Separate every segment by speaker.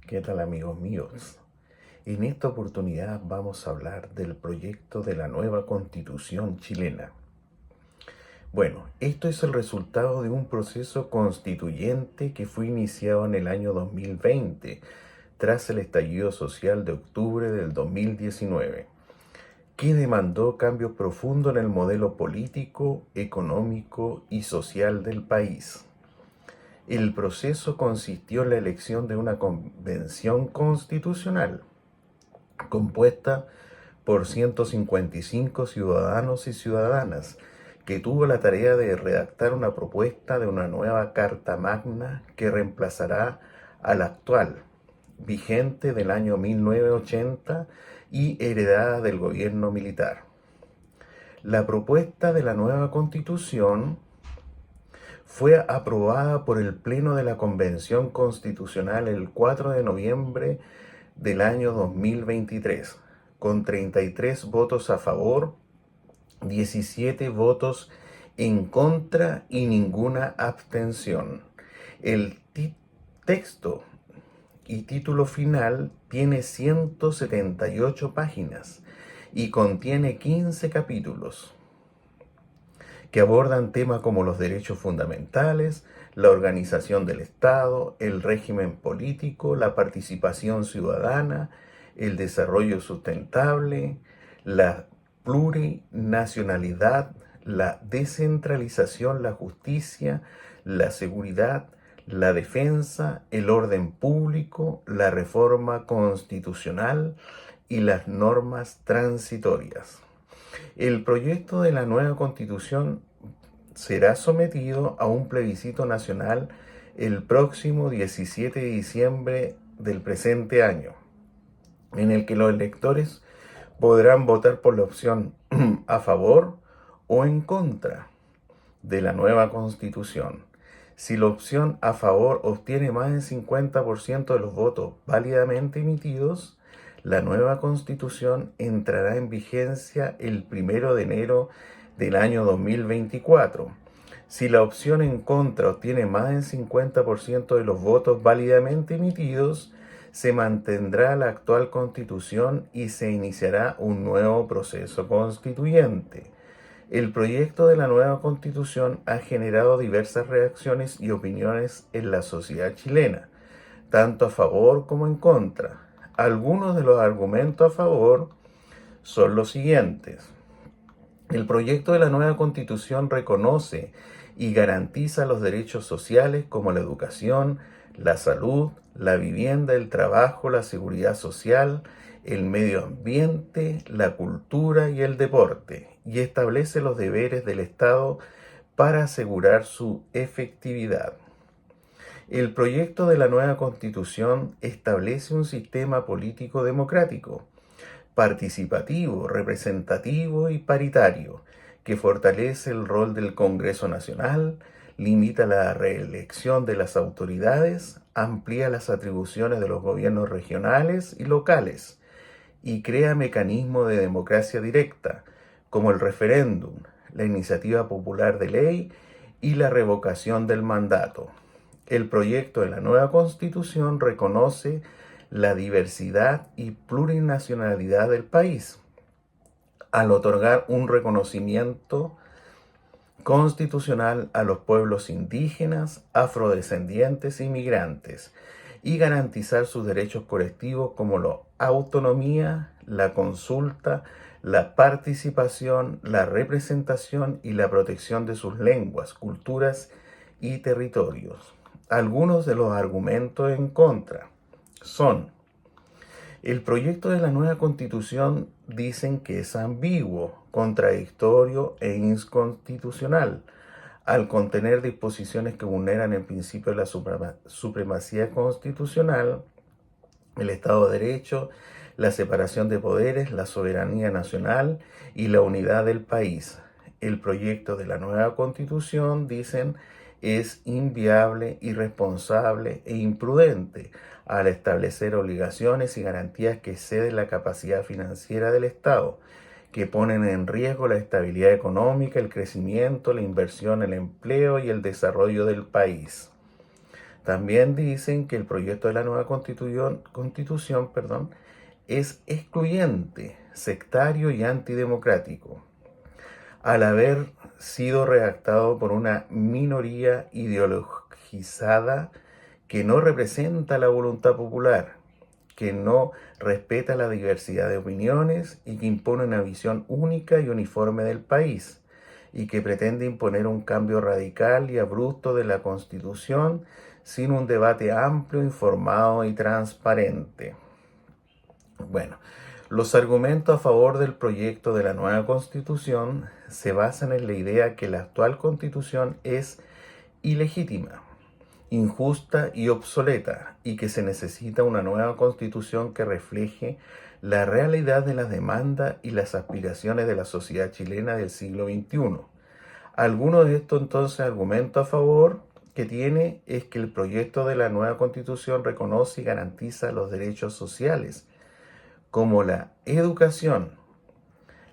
Speaker 1: ¿Qué tal, amigos míos? En esta oportunidad vamos a hablar del proyecto de la nueva Constitución chilena. Bueno, esto es el resultado de un proceso constituyente que fue iniciado en el año 2020, tras el estallido social de octubre del 2019, que demandó cambios profundos en el modelo político, económico y social del país. El proceso consistió en la elección de una convención constitucional compuesta por 155 ciudadanos y ciudadanas, que tuvo la tarea de redactar una propuesta de una nueva Carta Magna que reemplazará a la actual, vigente del año 1980 y heredada del gobierno militar. La propuesta de la nueva Constitución fue aprobada por el Pleno de la Convención Constitucional el 4 de noviembre del año 2023, con 33 votos a favor, 17 votos en contra y ninguna abstención. El texto y título final tiene 178 páginas y contiene 15 capítulos que abordan temas como los derechos fundamentales, la organización del Estado, el régimen político, la participación ciudadana, el desarrollo sustentable, la plurinacionalidad, la descentralización, la justicia, la seguridad, la defensa, el orden público, la reforma constitucional y las normas transitorias. El proyecto de la nueva Constitución será sometido a un plebiscito nacional el próximo 17 de diciembre del presente año, en el que los electores podrán votar por la opción a favor o en contra de la nueva Constitución. Si la opción a favor obtiene más del 50% de los votos válidamente emitidos, la nueva Constitución entrará en vigencia el 1 de enero del año 2024. Si la opción en contra obtiene más del 50% de los votos válidamente emitidos, se mantendrá la actual Constitución y se iniciará un nuevo proceso constituyente. El proyecto de la nueva Constitución ha generado diversas reacciones y opiniones en la sociedad chilena, tanto a favor como en contra. Algunos de los argumentos a favor son los siguientes. El proyecto de la nueva Constitución reconoce y garantiza los derechos sociales como la educación, la salud, la vivienda, el trabajo, la seguridad social, el medio ambiente, la cultura y el deporte, y establece los deberes del Estado para asegurar su efectividad. El proyecto de la nueva Constitución establece un sistema político democrático, participativo, representativo y paritario, que fortalece el rol del Congreso Nacional, limita la reelección de las autoridades, amplía las atribuciones de los gobiernos regionales y locales y crea mecanismos de democracia directa, como el referéndum, la iniciativa popular de ley y la revocación del mandato. El proyecto de la nueva Constitución reconoce la diversidad y plurinacionalidad del país, al otorgar un reconocimiento constitucional a los pueblos indígenas, afrodescendientes y migrantes, y garantizar sus derechos colectivos como la autonomía, la consulta, la participación, la representación y la protección de sus lenguas, culturas y territorios. Algunos de los argumentos en contra son: el proyecto de la nueva Constitución dicen que es ambiguo, contradictorio e inconstitucional, al contener disposiciones que vulneran el principio de la supremacía constitucional, el Estado de Derecho, la separación de poderes, la soberanía nacional y la unidad del país. El proyecto de la nueva Constitución, dicen, es inviable, irresponsable e imprudente al establecer obligaciones y garantías que exceden la capacidad financiera del Estado, que ponen en riesgo la estabilidad económica, el crecimiento, la inversión, el empleo y el desarrollo del país. También dicen que el proyecto de la nueva constitución, es excluyente, sectario y antidemocrático, al haber sido redactado por una minoría ideologizada que no representa la voluntad popular, que no respeta la diversidad de opiniones y que impone una visión única y uniforme del país, y que pretende imponer un cambio radical y abrupto de la Constitución sin un debate amplio, informado y transparente. Bueno, los argumentos a favor del proyecto de la nueva Constitución se basan en la idea que la actual Constitución es ilegítima, injusta y obsoleta, y que se necesita una nueva Constitución que refleje la realidad de las demandas y las aspiraciones de la sociedad chilena del siglo XXI. Algunos de estos entonces argumentos a favor que tiene es que el proyecto de la nueva Constitución reconoce y garantiza los derechos sociales, como la educación,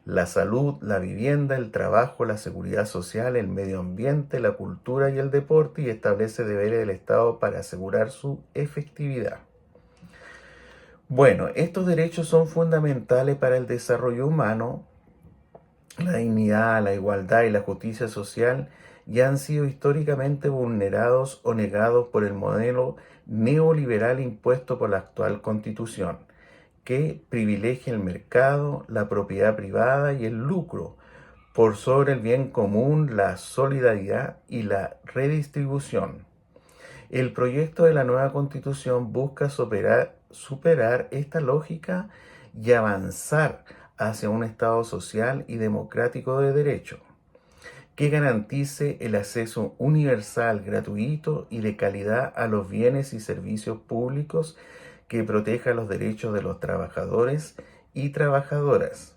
Speaker 1: la salud, la vivienda, el trabajo, la seguridad social, el medio ambiente, la cultura y el deporte, y establece deberes del Estado para asegurar su efectividad. Bueno, estos derechos son fundamentales para el desarrollo humano, la dignidad, la igualdad y la justicia social, y han sido históricamente vulnerados o negados por el modelo neoliberal impuesto por la actual Constitución, que privilegia el mercado, la propiedad privada y el lucro por sobre el bien común, la solidaridad y la redistribución. El proyecto de la nueva Constitución busca superar esta lógica y avanzar hacia un Estado social y democrático de derecho, que garantice el acceso universal, gratuito y de calidad a los bienes y servicios públicos, que proteja los derechos de los trabajadores y trabajadoras,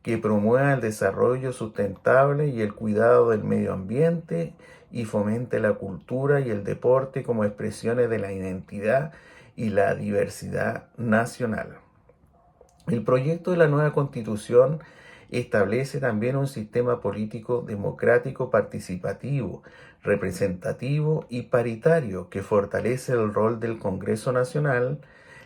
Speaker 1: que promueva el desarrollo sustentable y el cuidado del medio ambiente y fomente la cultura y el deporte como expresiones de la identidad y la diversidad nacional. El proyecto de la nueva Constitución establece también un sistema político democrático, participativo, representativo y paritario que fortalece el rol del Congreso Nacional,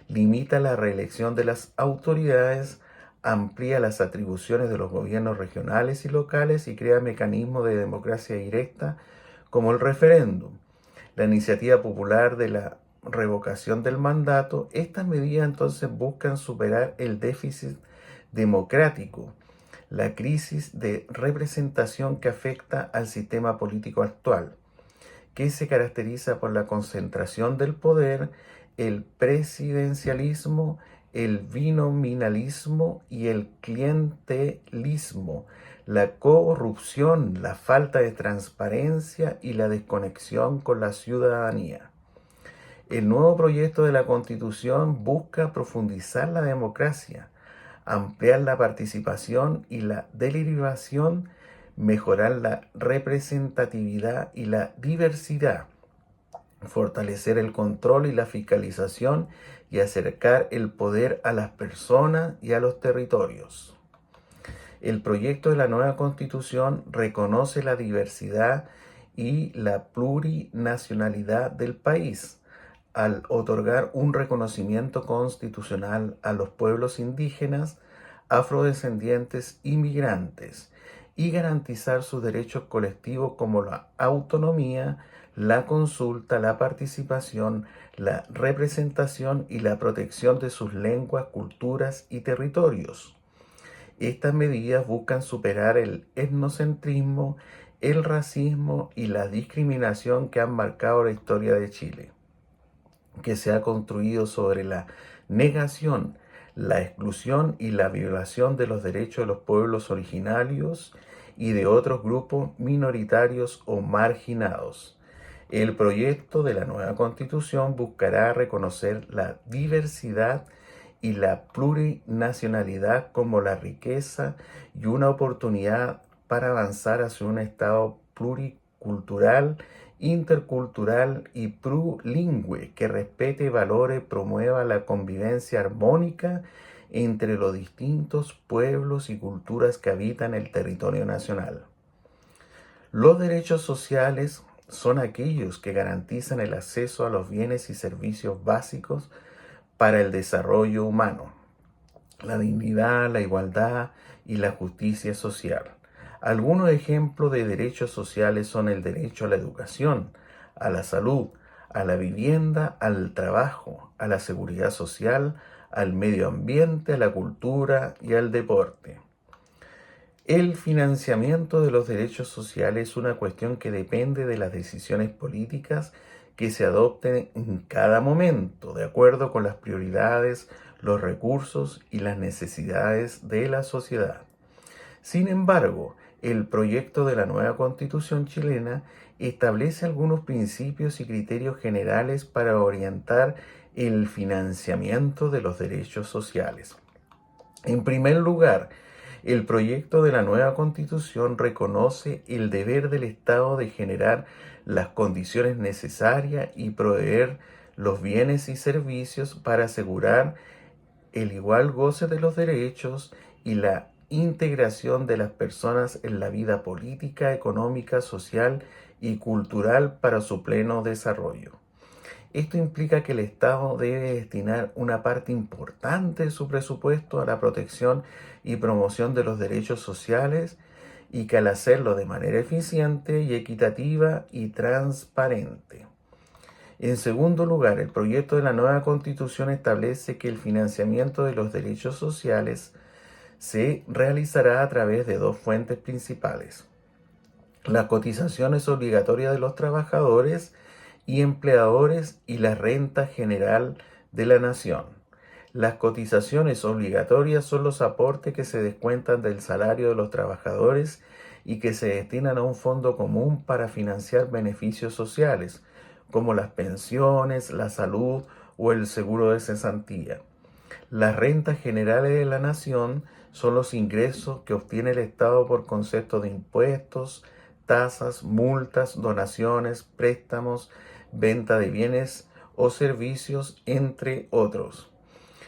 Speaker 1: limita la reelección de las autoridades, amplía las atribuciones de los gobiernos regionales y locales y crea mecanismos de democracia directa como el referéndum, la iniciativa popular de la revocación del mandato. Estas medidas entonces buscan superar el déficit democrático, la crisis de representación que afecta al sistema político actual, que se caracteriza por la concentración del poder, el presidencialismo, el binominalismo y el clientelismo, la corrupción, la falta de transparencia y la desconexión con la ciudadanía. El nuevo proyecto de la Constitución busca profundizar la democracia, ampliar la participación y la deliberación, mejorar la representatividad y la diversidad, fortalecer el control y la fiscalización y acercar el poder a las personas y a los territorios. El proyecto de la nueva Constitución reconoce la diversidad y la plurinacionalidad del país, al otorgar un reconocimiento constitucional a los pueblos indígenas, afrodescendientes y migrantes, y garantizar sus derechos colectivos como la autonomía, la consulta, la participación, la representación y la protección de sus lenguas, culturas y territorios. Estas medidas buscan superar el etnocentrismo, el racismo y la discriminación que han marcado la historia de Chile, que se ha construido sobre la negación, la exclusión y la violación de los derechos de los pueblos originarios y de otros grupos minoritarios o marginados. El proyecto de la nueva Constitución buscará reconocer la diversidad y la plurinacionalidad como la riqueza y una oportunidad para avanzar hacia un Estado pluricultural, intercultural y plurilingüe que respete, valore, promueva la convivencia armónica entre los distintos pueblos y culturas que habitan el territorio nacional. Los derechos sociales son aquellos que garantizan el acceso a los bienes y servicios básicos para el desarrollo humano, la dignidad, la igualdad y la justicia social. Algunos ejemplos de derechos sociales son el derecho a la educación, a la salud, a la vivienda, al trabajo, a la seguridad social, al medio ambiente, a la cultura y al deporte. El financiamiento de los derechos sociales es una cuestión que depende de las decisiones políticas que se adopten en cada momento, de acuerdo con las prioridades, los recursos y las necesidades de la sociedad. Sin embargo, el proyecto de la nueva Constitución chilena establece algunos principios y criterios generales para orientar el financiamiento de los derechos sociales. En primer lugar, el proyecto de la nueva Constitución reconoce el deber del Estado de generar las condiciones necesarias y proveer los bienes y servicios para asegurar el igual goce de los derechos y la integración de las personas en la vida política, económica, social y cultural para su pleno desarrollo. Esto implica que el Estado debe destinar una parte importante de su presupuesto a la protección y promoción de los derechos sociales y que al hacerlo de manera eficiente y equitativa y transparente. En segundo lugar, el proyecto de la nueva Constitución establece que el financiamiento de los derechos sociales se realizará a través de dos fuentes principales: las cotizaciones obligatorias de los trabajadores y empleadores y la renta general de la nación. Las cotizaciones obligatorias son los aportes que se descuentan del salario de los trabajadores y que se destinan a un fondo común para financiar beneficios sociales, como las pensiones, la salud o el seguro de cesantía. Las rentas generales de la nación son los ingresos que obtiene el Estado por concepto de impuestos, tasas, multas, donaciones, préstamos, venta de bienes o servicios, entre otros.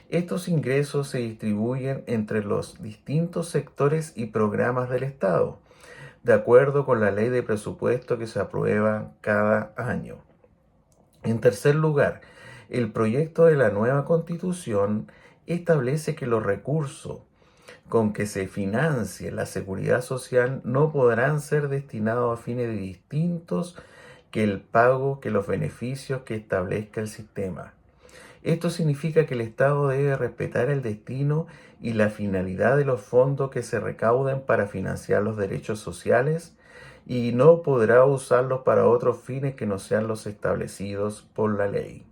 Speaker 1: Estos ingresos se distribuyen entre los distintos sectores y programas del Estado, de acuerdo con la ley de presupuesto que se aprueba cada año. En tercer lugar, el proyecto de la nueva Constitución establece que los recursos con que se financie la seguridad social no podrán ser destinados a fines distintos que el pago que los beneficios que establezca el sistema. Esto significa que el Estado debe respetar el destino y la finalidad de los fondos que se recauden para financiar los derechos sociales y no podrá usarlos para otros fines que no sean los establecidos por la ley.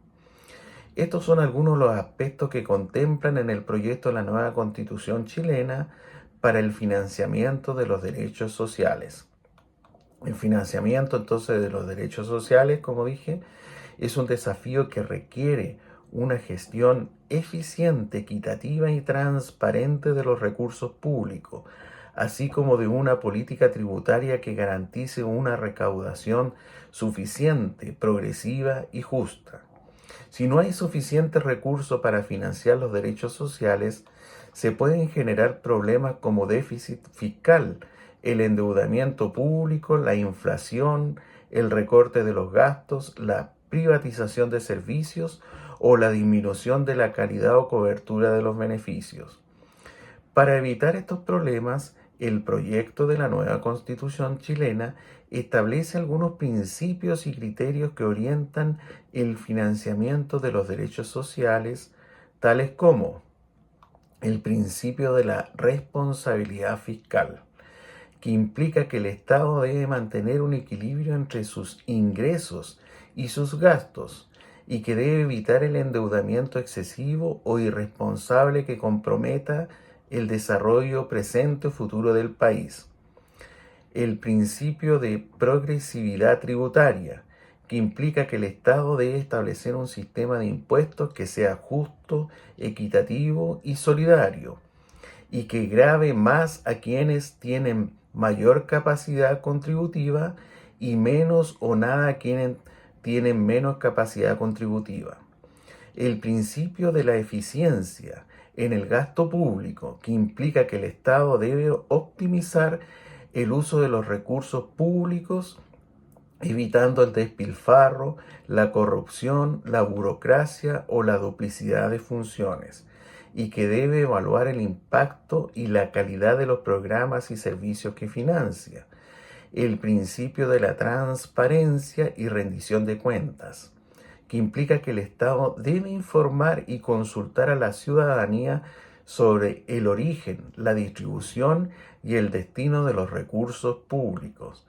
Speaker 1: Estos son algunos de los aspectos que contemplan en el proyecto de la nueva Constitución chilena para el financiamiento de los derechos sociales. El financiamiento entonces de los derechos sociales, como dije, es un desafío que requiere una gestión eficiente, equitativa y transparente de los recursos públicos, así como de una política tributaria que garantice una recaudación suficiente, progresiva y justa. Si no hay suficientes recursos para financiar los derechos sociales, se pueden generar problemas como déficit fiscal, el endeudamiento público, la inflación, el recorte de los gastos, la privatización de servicios o la disminución de la calidad o cobertura de los beneficios. Para evitar estos problemas, el proyecto de la nueva Constitución chilena establece algunos principios y criterios que orientan el financiamiento de los derechos sociales, tales como el principio de la responsabilidad fiscal, que implica que el Estado debe mantener un equilibrio entre sus ingresos y sus gastos, y que debe evitar el endeudamiento excesivo o irresponsable que comprometa el desarrollo presente o futuro del país. El principio de progresividad tributaria, que implica que el Estado debe establecer un sistema de impuestos que sea justo, equitativo y solidario, y que grave más a quienes tienen mayor capacidad contributiva y menos o nada a quienes tienen menos capacidad contributiva. El principio de la eficiencia en el gasto público, que implica que el Estado debe optimizar el uso de los recursos públicos evitando el despilfarro, la corrupción, la burocracia o la duplicidad de funciones, y que debe evaluar el impacto y la calidad de los programas y servicios que financia, el principio de la transparencia y rendición de cuentas, que implica que el Estado debe informar y consultar a la ciudadanía sobre el origen, la distribución y el destino de los recursos públicos,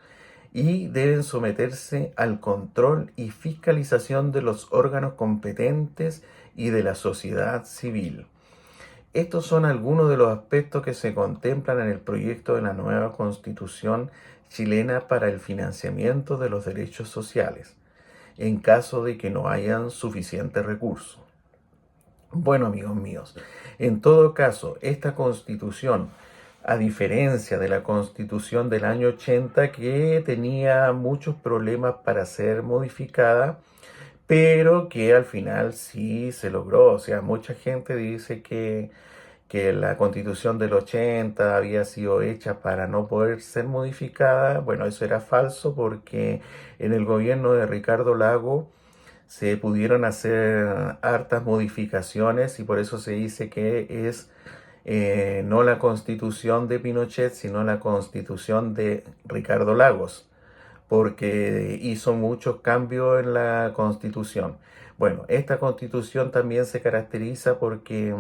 Speaker 1: y deben someterse al control y fiscalización de los órganos competentes y de la sociedad civil. Estos son algunos de los aspectos que se contemplan en el proyecto de la nueva Constitución chilena para el financiamiento de los derechos sociales, en caso de que no hayan suficientes recursos. Bueno, amigos míos, en todo caso, esta Constitución, a diferencia de la Constitución del año 80, que tenía muchos problemas para ser modificada, pero que al final sí se logró. O sea, mucha gente dice que la Constitución del 80 había sido hecha para no poder ser modificada. Bueno, eso era falso, porque en el gobierno de Ricardo Lagos se pudieron hacer hartas modificaciones, y por eso se dice que es no la Constitución de Pinochet, sino la Constitución de Ricardo Lagos, porque hizo muchos cambios en la Constitución. Bueno, esta Constitución también se caracteriza porque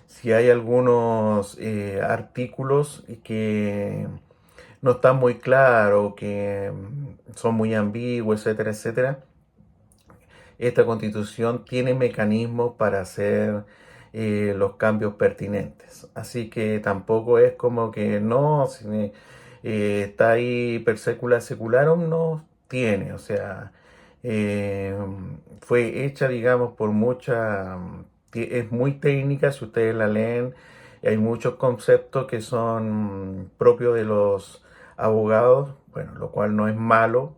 Speaker 1: si hay algunos artículos que no están muy claros, que son muy ambiguos, etcétera, etcétera, esta Constitución tiene mecanismos para hacer los cambios pertinentes. Así que tampoco es como que no, si, está ahí per secula secularum, no tiene. O sea, eh, fue hecha, digamos, por mucha, es muy técnica. Si ustedes la leen, hay muchos conceptos que son propios de los abogados, bueno, lo cual no es malo.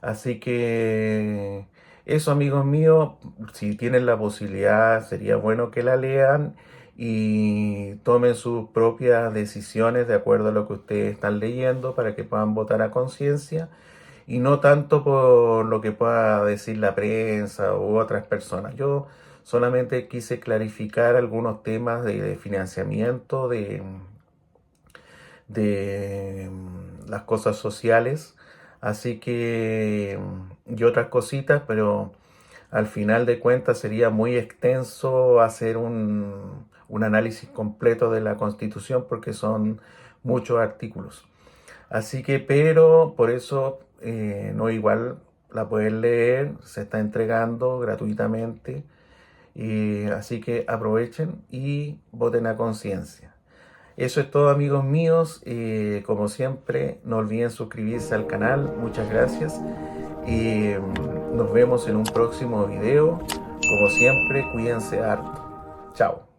Speaker 1: Así que eso, amigos míos, si tienen la posibilidad, sería bueno que la lean y tomen sus propias decisiones de acuerdo a lo que ustedes están leyendo, para que puedan votar a conciencia y no tanto por lo que pueda decir la prensa u otras personas. Yo solamente quise clarificar algunos temas de financiamiento de las cosas sociales, así que y otras cositas, pero al final de cuentas sería muy extenso hacer un análisis completo de la Constitución, porque son muchos artículos. Así que, pero por eso no, igual la pueden leer, se está entregando gratuitamente, así que aprovechen y voten a conciencia. Eso es todo, amigos míos. Como siempre, no olviden suscribirse al canal. Muchas gracias. Y nos vemos en un próximo video. Como siempre, cuídense harto. Chao.